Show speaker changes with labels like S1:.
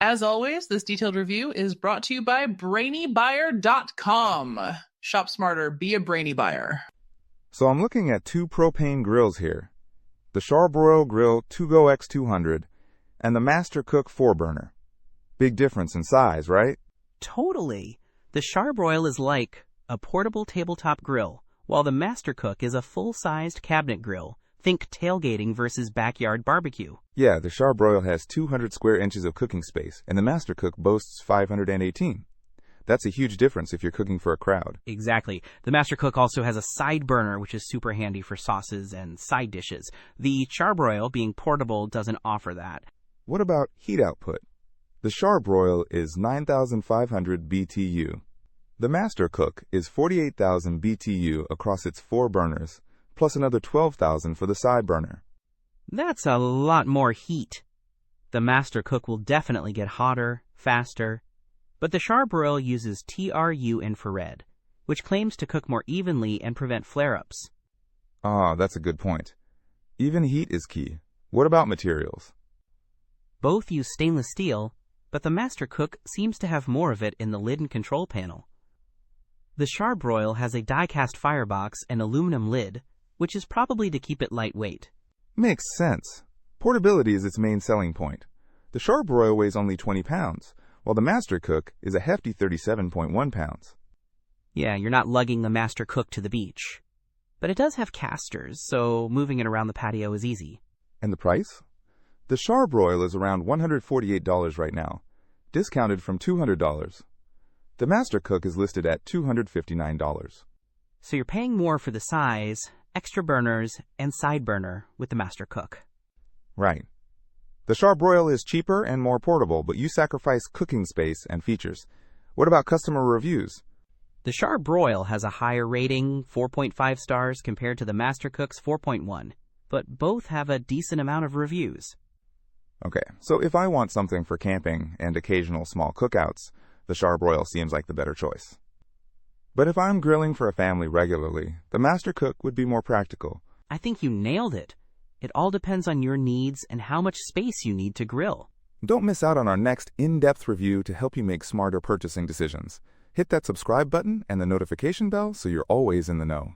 S1: As always, this detailed review is brought to you by BrainyBuyer.com. Shop smarter, be a brainy buyer.
S2: So I'm looking at two propane grills here. The Charbroil Grill2Go X200 and the Master Cook 4-burner. Big difference in size, right?
S3: Totally. The Charbroil is like a portable tabletop grill, while the Master Cook is a full-sized cabinet grill. Think tailgating versus backyard barbecue.
S2: Yeah, the Charbroil has 200 square inches of cooking space, and the Master Cook boasts 518. That's a huge difference if you're cooking for a crowd.
S3: Exactly. The Master Cook also has a side burner, which is super handy for sauces and side dishes. The Charbroil, being portable, doesn't offer that.
S2: What about heat output? The Charbroil is 9,500 BTU. The Master Cook is 48,000 BTU across its 4 burners, plus another 12,000 for the side burner.
S3: That's a lot more heat. The Master Cook will definitely get hotter, faster, but the Charbroil uses TRU-Infrared, which claims to cook more evenly and prevent flare-ups.
S2: Ah, that's a good point. Even heat is key. What about materials?
S3: Both use stainless steel, but the Master Cook seems to have more of it in the lid and control panel. The Charbroil has a die-cast firebox and aluminum lid, which is probably to keep it lightweight.
S2: Makes sense. Portability is its main selling point. The Charbroil weighs only 20 pounds, while the Master Cook is a hefty 37.1 pounds.
S3: Yeah, you're not lugging the Master Cook to the beach. But it does have casters, so moving it around the patio is easy.
S2: And the price? The Charbroil is around $148 right now, discounted from $200. The Master Cook is listed at $259.
S3: So you're paying more for the size, extra burners, and side burner with the Master Cook.
S2: Right. The Charbroil is cheaper and more portable, but you sacrifice cooking space and features. What about customer reviews?
S3: The Charbroil has a higher rating, 4.5 stars, compared to the Master Cook's 4.1, but both have a decent amount of reviews.
S2: Okay, so if I want something for camping and occasional small cookouts, the Charbroil seems like the better choice. But if I'm grilling for a family regularly, the Master Cook would be more practical.
S3: I think you nailed it. It all depends on your needs and how much space you need to grill.
S2: Don't miss out on our next in-depth review to help you make smarter purchasing decisions. Hit that subscribe button and the notification bell so you're always in the know.